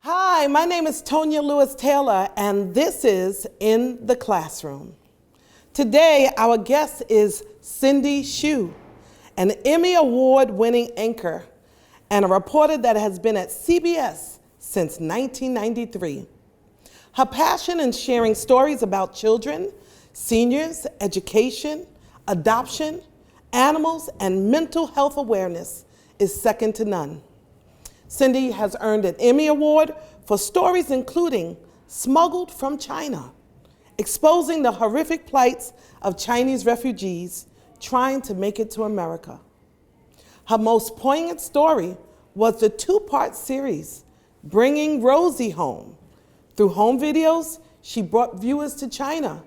Hi, my name is Tonya Lewis-Taylor, and this is In the Classroom. Today, our guest is Cindy Hsu, an Emmy Award-winning anchor and a reporter that has been at CBS since 1993. Her passion in sharing stories about children, seniors, education, adoption, animals, and mental health awareness is second to none. Cindy has earned an Emmy Award for stories including Smuggled from China, exposing the horrific plights of Chinese refugees trying to make it to America. Her most poignant story was the two-part series, Bringing Rosie Home. Through home videos, she brought viewers to China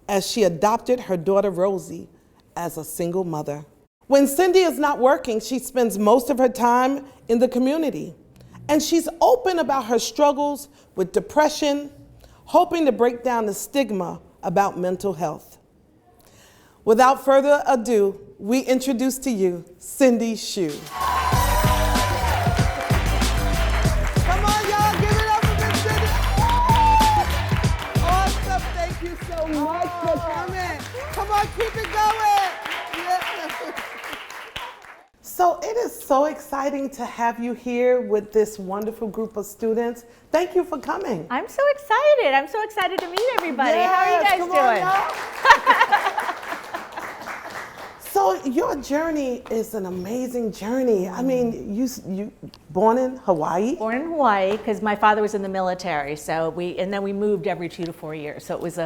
as she adopted her daughter Rosie as a single mother. When Cindy is not working, she spends most of her time in the community, and she's open about her struggles with depression, hoping to break down the stigma about mental health. Without further ado, we introduce to you Cindy Hsu. Come on, y'all, give it up for Miss Cindy. Awesome, thank you so much for coming. Come on, keep it going. Yeah. So it is so exciting to have you here with this wonderful group of students. Thank you for coming. I'm so excited. I'm so excited to meet everybody. Yes, how are you guys doing? So your journey is an amazing journey. I mean, you born in Hawaii? Born in Hawaii because my father was in the military. And then we moved every 2 to 4 years. So it was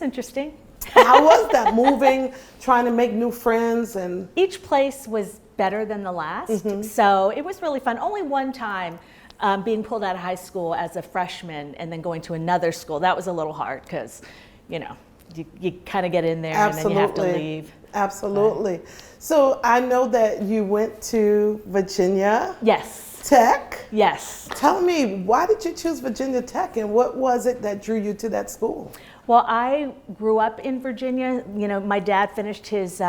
interesting. How was that, moving, trying to make new friends? And each place was better than the last. So it was really fun. Only one time being pulled out of high school as a freshman and then going to another school. That was a little hard because, you kind of get in there and then you have to leave. Absolutely. So I know that you went to Virginia. Yes. Tech? Yes. Tell me, why did you choose Virginia Tech, and what was it that drew you to that school? Well, I grew up in Virginia. My dad finished his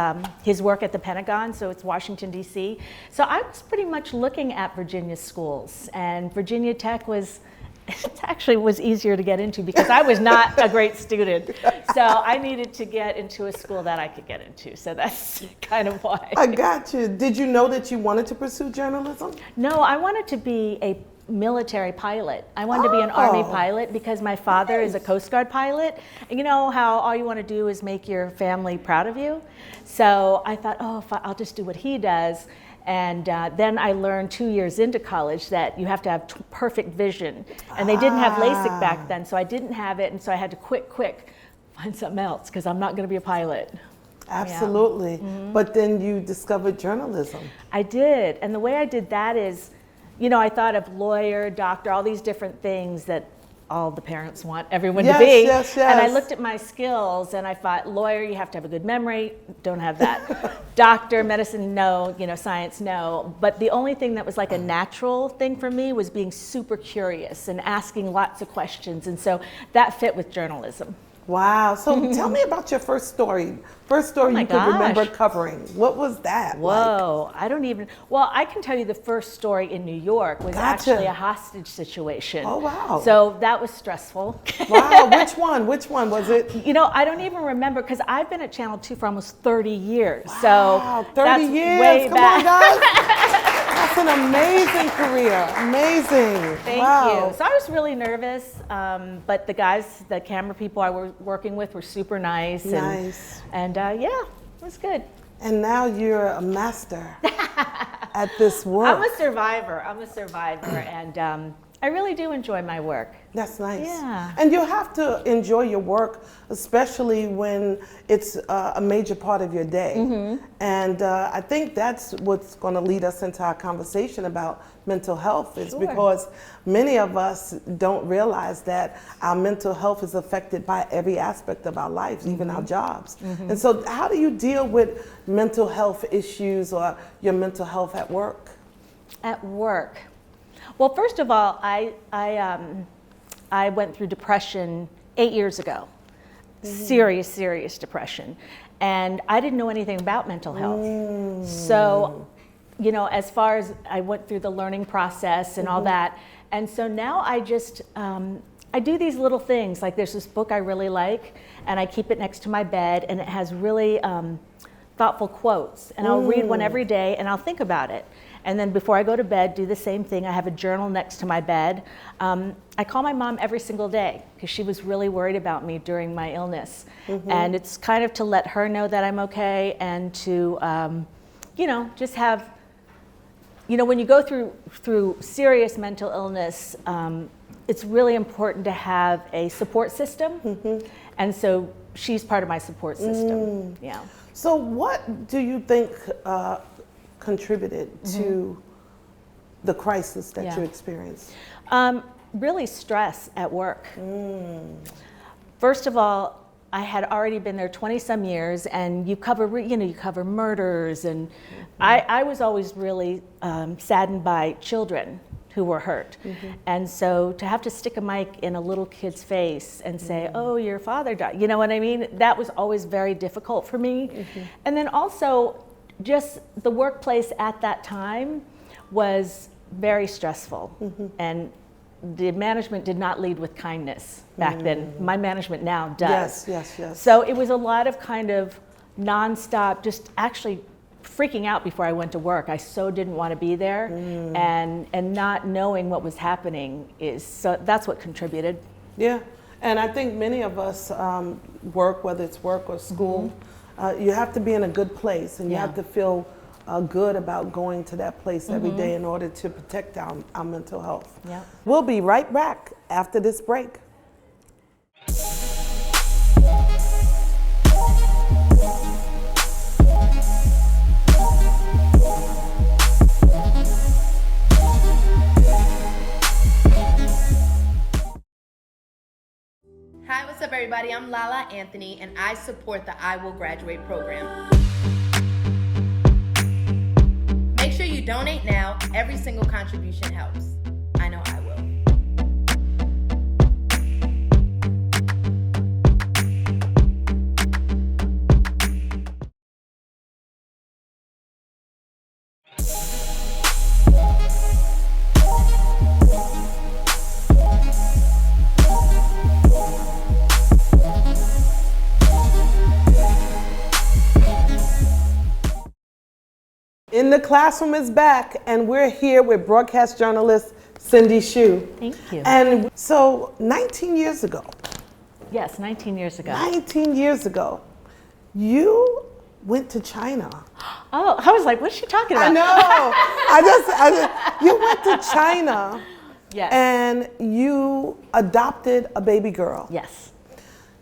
work at the Pentagon, so it's Washington, D.C. So I was pretty much looking at Virginia schools, and Virginia Tech was easier to get into because I was not a great student. So I needed to get into a school that I could get into. So that's kind of why. I got you. Did you know that you wanted to pursue journalism? No, I wanted to be a military pilot. I wanted to be an Army pilot because my father is a Coast Guard pilot. And you know how all you want to do is make your family proud of you? So I thought, I'll just do what he does. And then I learned 2 years into college that you have to have perfect vision. And they didn't have LASIK back then, so I didnn't have it. And so I had to quick find something else because I'm not going to be a pilot. Absolutely. Yeah. But then you discovered journalism. I did. And the way I did that is, I thought of lawyer, doctor, all these different things that all the parents want everyone to be. Yes. And I looked at my skills and I thought, lawyer, you have to have a good memory. Don't have that. Doctor, medicine, no. Science, no. But the only thing that was like a natural thing for me was being super curious and asking lots of questions. And so that fit with journalism. Wow. So tell me about your first story. First story you could remember covering. What was that? Whoa, I don't even, I can tell you the first story in New York was actually a hostage situation. Oh, wow. So that was stressful. Wow, which one was it? I don't even remember because I've been at Channel 2 for almost 30 years. Wow, so 30 years? Way Come back. on, guys. That's an amazing career. Amazing. Thank you. So I was really nervous, but the camera people I was working with were super nice. And it was good. And now you're a master at this work. I'm a survivor, and I really do enjoy my work. That's nice. Yeah. And you have to enjoy your work, especially when it's a major part of your day. And I think that's what's going to lead us into our conversation about mental health, is because many of us don't realize that our mental health is affected by every aspect of our lives, even our jobs. And so how do you deal with mental health issues or your mental health at work? At work. Well, first of all, I went through depression 8 years ago. Serious depression. And I didn't know anything about mental health. So as far as I went through the learning process and all that. And so now I just, I do these little things, like there's this book I really like, and I keep it next to my bed, and it has really thoughtful quotes, and I'll read one every day, and I'll think about it. And then before I go to bed, do the same thing. I have a journal next to my bed. I call my mom every single day because she was really worried about me during my illness. And it's kind of to let her know that I'm okay, and to, just have, when you go through serious mental illness, it's really important to have a support system. And so she's part of my support system. Yeah. So what do you think contributed to the crisis that you experienced? Really stress at work. First of all, I had already been there 20 some years, and you cover murders, and I was always really saddened by children who were hurt. And so to have to stick a mic in a little kid's face and say, oh, your father died, you know what I mean? That was always very difficult for me. And then also, just the workplace at that time was very stressful. And the management did not lead with kindness back then. My management now does. Yes. So it was a lot of kind of nonstop, just actually freaking out before I went to work. I so didn't want to be there, and not knowing what was happening that's what contributed. Yeah, and I think many of us work, whether it's work or school, you have to be in a good place, and you have to feel good about going to that place every day in order to protect our mental health. Yeah. We'll be right back after this break. Hi, what's up everybody? I'm Lala Anthony, and I support the I Will Graduate program. Make sure you donate now. Every single contribution helps. I know I will. In the Classroom is back, and we're here with broadcast journalist Cindy Hsu. Thank you. And so 19 years ago. Yes, 19 years ago. 19 years ago, you went to China. Oh, I was like, what's she talking about? I know. You went to China. Yes. And you adopted a baby girl. Yes.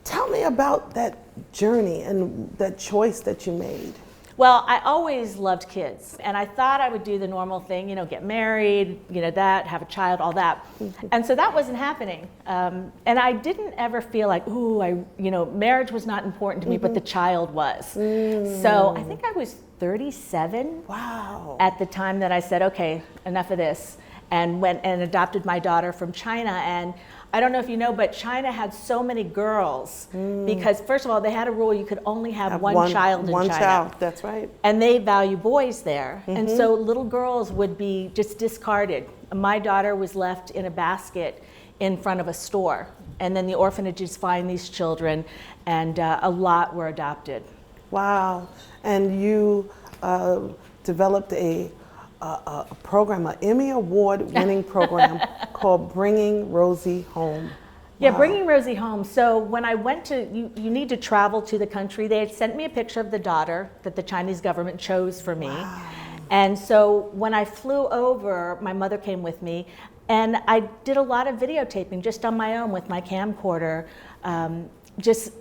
Tell me about that journey and that choice that you made. Well, I always loved kids, and I thought I would do the normal thing, get married, have a child, all that. And so that wasn't happening. And I didn't ever feel like, marriage was not important to me, but the child was. So I think I was 37 at the time that I said, okay, enough of this, and went and adopted my daughter from China. And I don't know if you know, but China had so many girls because, first of all, they had a rule you could only have one child in China. One child, that's right. And they value boys there. And so little girls would be just discarded. My daughter was left in a basket in front of a store. And then the orphanages find these children, and a lot were adopted. Wow. And you developed a program, an Emmy Award-winning program called Bringing Rosie Home. Yeah, Bringing Rosie Home. So when I went to, you need to travel to the country. They had sent me a picture of the daughter that the Chinese government chose for me. Wow. And so when I flew over, my mother came with me, and I did a lot of videotaping just on my own with my camcorder, just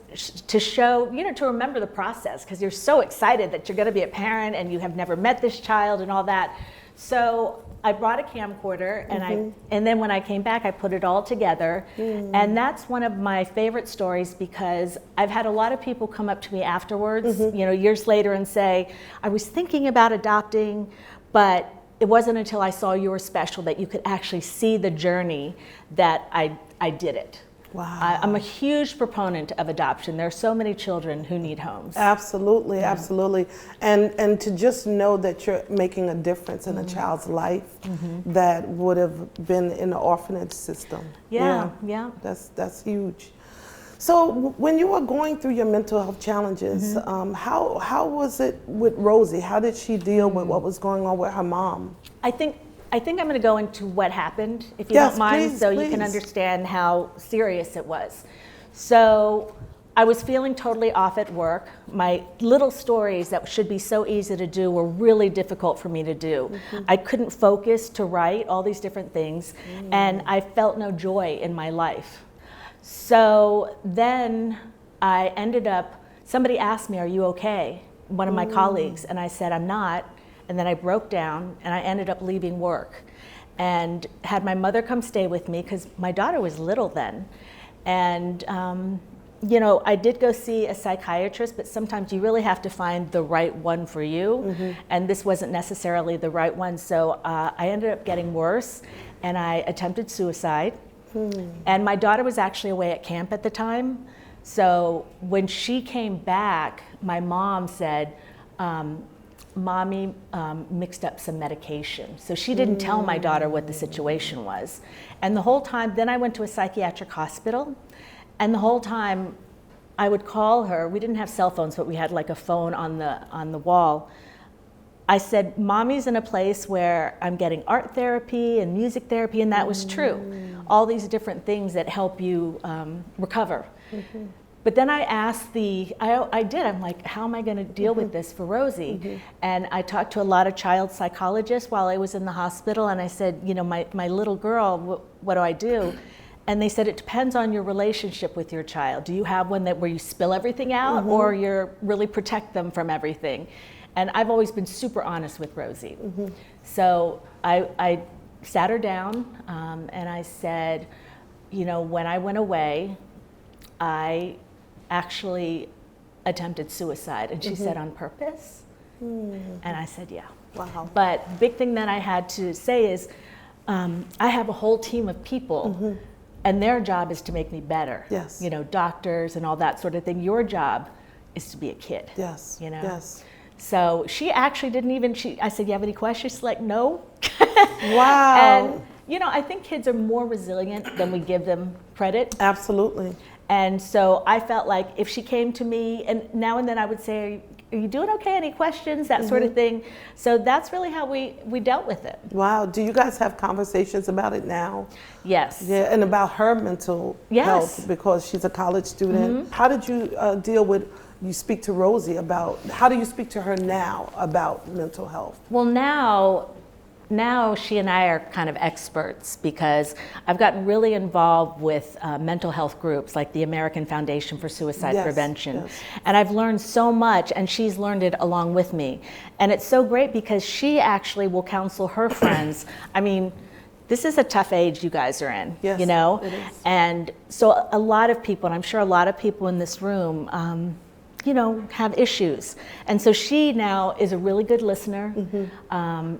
to show, to remember the process, because you're so excited that you're going to be a parent and you have never met this child and all that. So I brought a camcorder, and then when I came back, I put it all together. And that's one of my favorite stories, because I've had a lot of people come up to me afterwards, years later, and say, I was thinking about adopting, but it wasn't until I saw your special that you could actually see the journey that I did it. Wow. I'm a huge proponent of adoption. There are so many children who need homes. Absolutely, absolutely. And to just know that you're making a difference in a child's life that would have been in the orphanage system. Yeah. That's huge. So when you were going through your mental health challenges, how was it with Rosie? How did she deal with what was going on with her mom? I think I'm going to go into what happened, if you Yes, don't mind, please, so you can understand how serious it was. So I was feeling totally off at work. My little stories that should be so easy to do were really difficult for me to do. I couldn't focus to write all these different things, and I felt no joy in my life. So then I ended up, somebody asked me, "Are you okay?" One of my colleagues, and I said, "I'm not." And then I broke down and I ended up leaving work and had my mother come stay with me because my daughter was little then. And, you know, I did go see a psychiatrist, but sometimes you really have to find the right one for you. And this wasn't necessarily the right one. So I ended up getting worse and I attempted suicide. And my daughter was actually away at camp at the time. So when she came back, my mom said, Mommy mixed up some medication. So she didn't tell my daughter what the situation was. And the whole time, then I went to a psychiatric hospital, and the whole time I would call her. We didn't have cell phones, but we had like a phone on the wall. I said, Mommy's in a place where I'm getting art therapy and music therapy, and that was true. All these different things that help you recover. But then I asked I'm like, how am I going to deal with this for Rosie? And I talked to a lot of child psychologists while I was in the hospital, and I said, you know, my little girl, what do I do? And they said, it depends on your relationship with your child. Do you have one where you spill everything out, or you really protect them from everything? And I've always been super honest with Rosie. So I sat her down and I said, you know, when I went away, I actually attempted suicide. And she said, on purpose? And I said, yeah. Wow. But the big thing that I had to say is, I have a whole team of people, and their job is to make me better. Yes. You know, doctors and all that sort of thing. Your job is to be a kid. Yes. You know? Yes. So she actually didn't even, I said, you have any questions? She's like, no. Wow. And, you know, I think kids are more resilient than we give them credit. Absolutely. And so I felt like if she came to me, and now and then I would say, are you doing okay? Any questions? That sort of thing. So that's really how we dealt with it. Wow. Do you guys have conversations about it now? Yes. Yeah, and about her mental health, because she's a college student. How did you deal with, you speak to Rosie about, how do you speak to her now about mental health? Well, now she and I are kind of experts, because I've gotten really involved with mental health groups like the American Foundation for Suicide Prevention. And I've learned so much, and she's learned it along with me. And it's so great because she actually will counsel her friends. I mean, this is a tough age you guys are in, you know? It is. And so a lot of people, and I'm sure a lot of people in this room, you know, have issues. And so she now is a really good listener.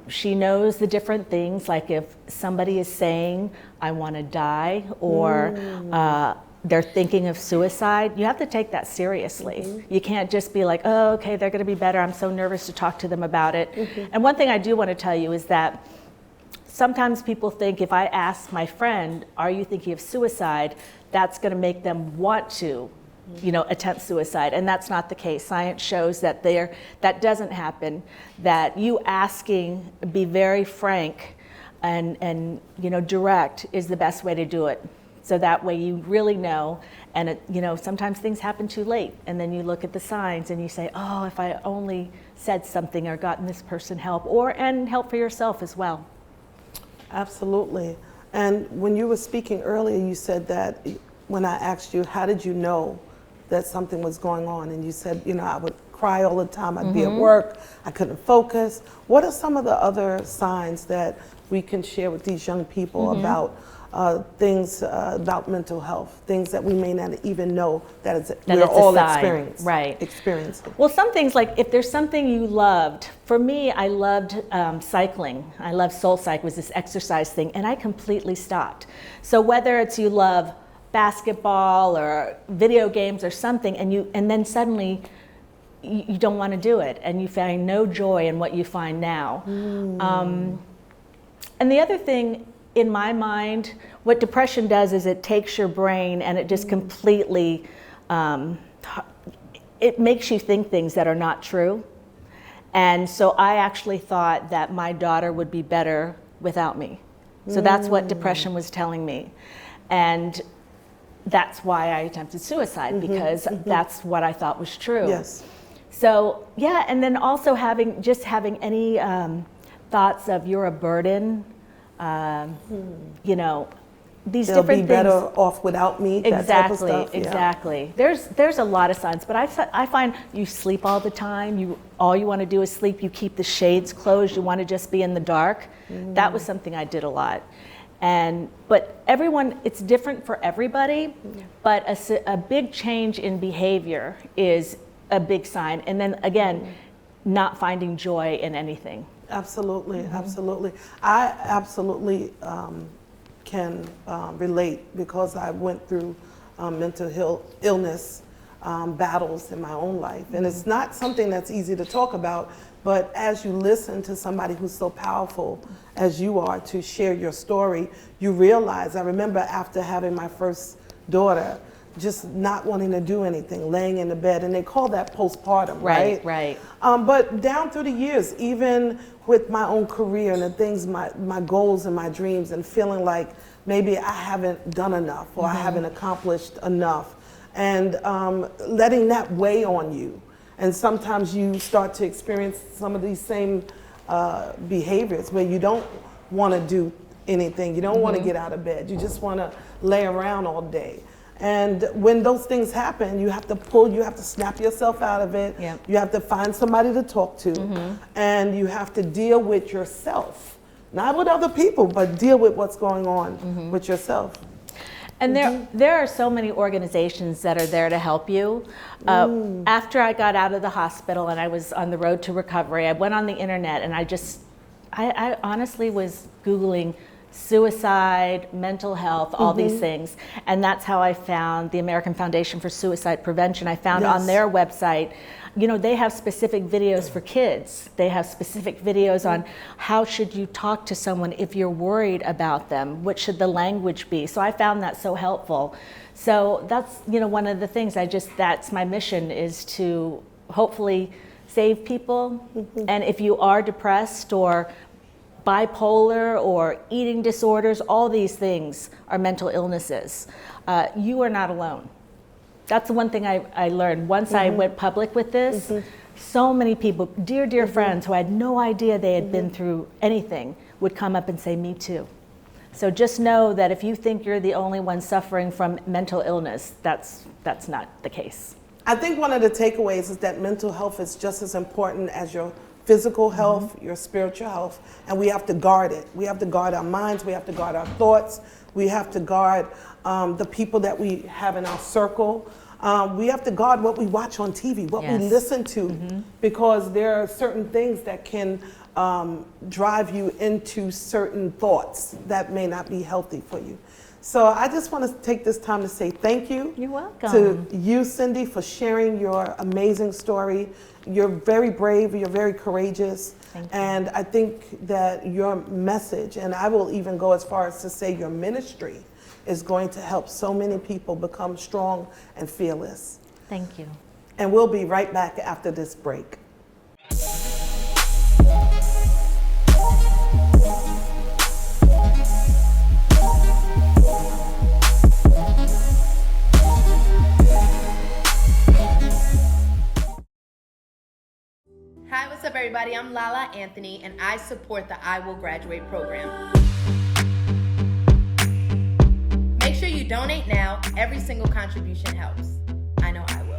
She knows the different things, like if somebody is saying, I want to die, or they're thinking of suicide, you have to take that seriously. You can't just be like, oh, okay, they're going to be better. I'm so nervous to talk to them about it. And one thing I do want to tell you is that sometimes people think if I ask my friend, are you thinking of suicide, that's going to make them want to, you know, attempt suicide. And that's not the case. Science shows that that doesn't happen, that you asking, be very frank and you know, direct is the best way to do it. So that way you really know, and you know, sometimes things happen too late, and then you look at the signs and you say, oh, if I only said something or gotten this person help, and help for yourself as well. Absolutely. And when you were speaking earlier, you said that when I asked you, how did you know that something was going on? And you said, you know, I would cry all the time. I'd be at work. I couldn't focus. What are some of the other signs that we can share with these young people about things about mental health, things that we may not even know that we're all experiencing? Well, some things, like if there's something you loved. For me, I loved cycling. I loved Soul Cycle, was this exercise thing, and I completely stopped. So whether it's you love basketball or video games or something, and then suddenly you don't want to do it, and you find no joy in what you find now. And the other thing, in my mind, what depression does is it takes your brain and it just completely, it makes you think things that are not true. And so I actually thought that my daughter would be better without me. So that's what depression was telling me. And that's why I attempted suicide, because that's what I thought was true. Yes. So yeah, and then also having any thoughts of you're a burden, you know, these They'll different be things. better off without me. That type of stuff. Exactly. There's a lot of signs, but I find you sleep all the time. All you want to do is sleep. You keep the shades closed. You want to just be in the dark. That was something I did a lot. But everyone, it's different for everybody. But a big change in behavior is a big sign. And then again, not finding joy in anything. Absolutely, absolutely. I absolutely can relate, because I went through mental illness battles in my own life. And it's not something that's easy to talk about, but as you listen to somebody who's so powerful as you are to share your story, you realize, I remember after having my first daughter, just not wanting to do anything, laying in the bed, and they call that postpartum, right? Right. But down through the years, even with my own career and the things, my goals and my dreams, and feeling like maybe I haven't done enough or I haven't accomplished enough, and letting that weigh on you. And sometimes you start to experience some of these same behaviors where you don't want to do anything, you don't want to get out of bed, you just want to lay around all day. And when those things happen, you have to snap yourself out of it. Yep. You have to find somebody to talk to, and you have to deal with yourself. Not with other people, but deal with what's going on with yourself. And there are so many organizations that are there to help you. After I got out of the hospital and I was on the road to recovery, I went on the internet and I honestly was Googling suicide, mental health, all these things. And that's how I found the American Foundation for Suicide Prevention. I found on their website, you know, they have specific videos for kids. They have specific videos on how should you talk to someone if you're worried about them, what should the language be. So I found that so helpful. So that's, you know, one of the things that's my mission, is to hopefully save people. And if you are depressed or bipolar or eating disorders, all these things are mental illnesses. You are not alone. That's the one thing I learned. Once I went public with this, so many people, dear friends who had no idea they had been through anything, would come up and say, me too. So just know that if you think you're the only one suffering from mental illness, that's not the case. I think one of the takeaways is that mental health is just as important as your physical health, your spiritual health, and we have to guard it. We have to guard our minds, we have to guard our thoughts, we have to guard the people that we have in our circle. We have to guard what we watch on TV, what we listen to, because there are certain things that can drive you into certain thoughts that may not be healthy for you. So I just want to take this time to say thank you. You're welcome. To you, Cindy, for sharing your amazing story. You're very brave, you're very courageous. Thank you. And I think that your message, and I will even go as far as to say your ministry, is going to help so many people become strong and fearless. Thank you. And we'll be right back after this break. Hi, what's up, everybody? I'm Lala Anthony, and I support the I Will Graduate program. Make sure you donate now. Every single contribution helps. I know I will.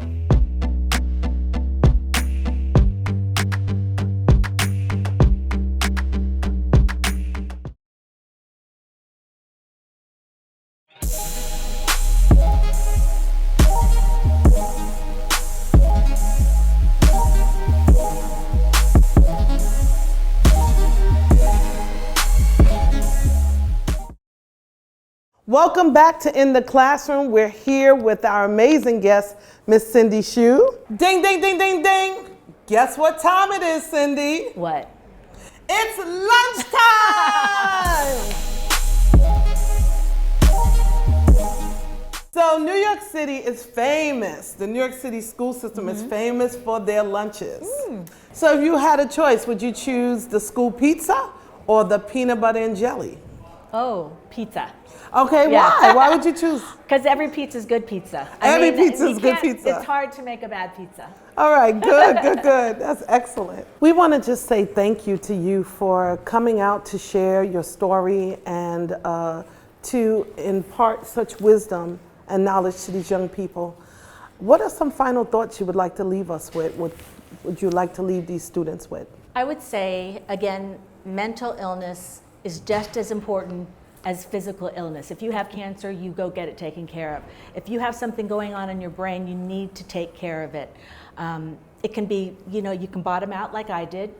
Welcome back to In the Classroom. We're here with our amazing guest, Miss Cindy Shue. Ding, ding, ding, ding, ding. Guess what time it is, Cindy? What? It's lunchtime! So New York City is famous. The New York City school system is famous for their lunches. So if you had a choice, would you choose the school pizza or the peanut butter and jelly? Oh, pizza. Okay, Yeah. why? Why would you choose? Because every pizza is good pizza. Every pizza is you good can't- pizza. It's hard to make a bad pizza. All right, good, good, good. That's excellent. We want to just say thank you to you for coming out to share your story and to impart such wisdom and knowledge to these young people. What are some final thoughts you would like to leave us with? Would you like to leave these students with? I would say, again, mental illness is just as important as physical illness. If you have cancer, you go get it taken care of. If you have something going on in your brain, you need to take care of it. It can be, you know, you can bottom out like I did,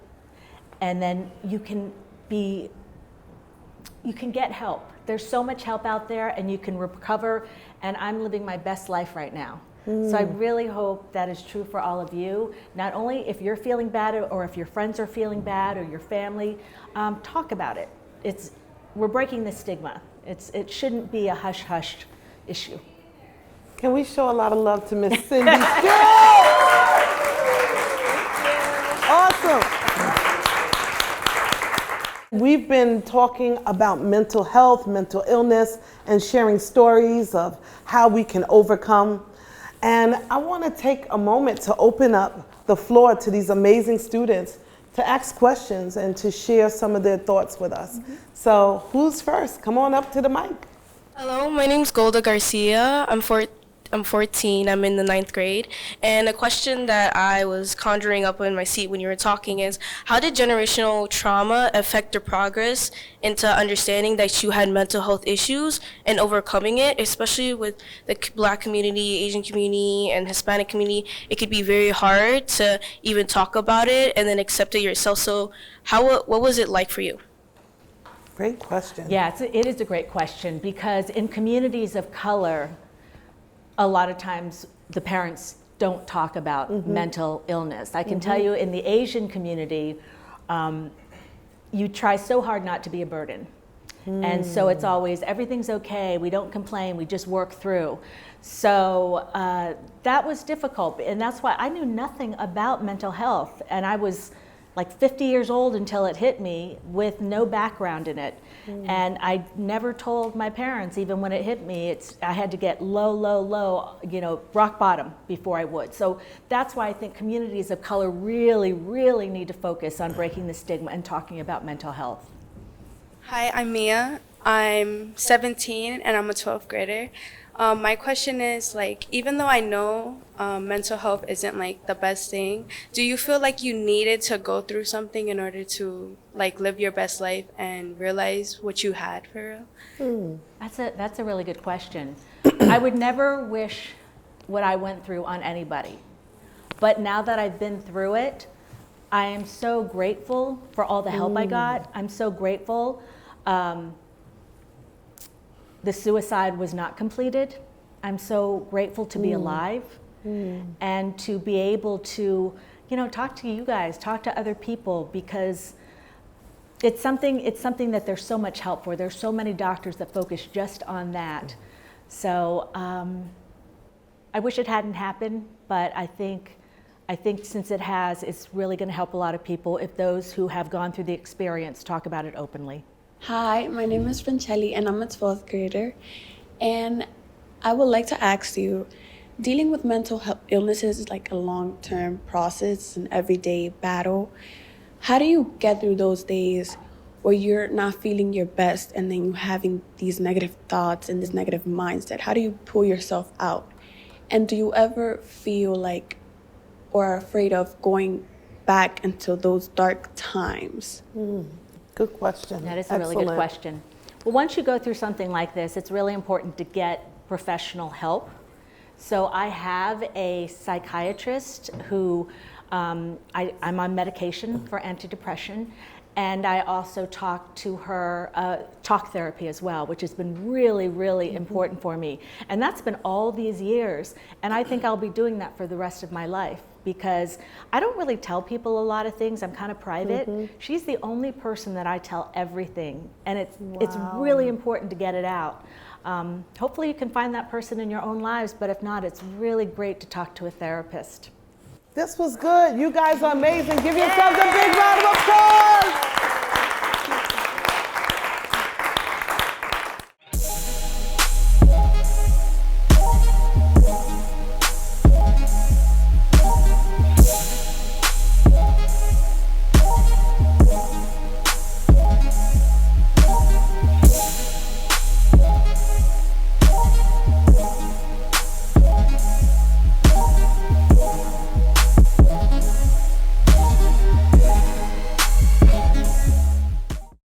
and then you can get help. There's so much help out there, and you can recover, and I'm living my best life right now. So I really hope that is true for all of you. Not only if you're feeling bad or if your friends are feeling bad or your family, talk about it. We're breaking the stigma. It shouldn't be a hush-hush issue. Can we show a lot of love to Miss Cindy Shue? Awesome. We've been talking about mental health, mental illness, and sharing stories of how we can overcome. And I want to take a moment to open up the floor to these amazing students to ask questions and to share some of their thoughts with us. So who's first? Come on up to the mic. Hello, my name's Golda Garcia. I'm 14. I'm in the 9th grade. And a question that I was conjuring up in my seat when you were talking is, how did generational trauma affect your progress into understanding that you had mental health issues and overcoming it, especially with the Black community, Asian community, and Hispanic community? It could be very hard to even talk about it and then accept it yourself. So what was it like for you? Great question. Yeah, it is a great question, because in communities of color, a lot of times the parents don't talk about mental illness. I can tell you in the Asian community, you try so hard not to be a burden. And so it's always, everything's okay, we don't complain, we just work through. So that was difficult, and that's why I knew nothing about mental health, and I was like 50 years old until it hit me with no background in it. And I never told my parents, even when it hit me, I had to get low, you know, rock bottom before I would. So that's why I think communities of color really, really need to focus on breaking the stigma and talking about mental health. Hi, I'm Mia. I'm 17 and I'm a 12th grader. My question is, like, even though I know mental health isn't like the best thing, do you feel like you needed to go through something in order to like live your best life and realize what you had for real? That's a really good question. I would never wish what I went through on anybody. But now that I've been through it, I am so grateful for all the help I got. I'm so grateful. The suicide was not completed. I'm so grateful to be alive and to be able to, you know, talk to you guys, talk to other people, because it's something that there's so much help for. There's so many doctors that focus just on that. So I wish it hadn't happened, but I think since it has, it's really going to help a lot of people if those who have gone through the experience talk about it openly. Hi, my name is Franchelli and I'm a 12th grader. And I would like to ask you, dealing with mental health illnesses is like a long-term process, an everyday battle. How do you get through those days where you're not feeling your best and then you're having these negative thoughts and this negative mindset? How do you pull yourself out? And do you ever feel like or are afraid of going back into those dark times? Good question. That is a really good question. Well, once you go through something like this, it's really important to get professional help. So I have a psychiatrist who I'm on medication for antidepressant. And I also talk to her, talk therapy as well, which has been really, really important for me. And that's been all these years. And I think I'll be doing that for the rest of my life, because I don't really tell people a lot of things. I'm kind of private. She's the only person that I tell everything. And it's really important to get it out. Hopefully you can find that person in your own lives, but if not, it's really great to talk to a therapist. This was good. You guys are amazing. Give yourselves a big round of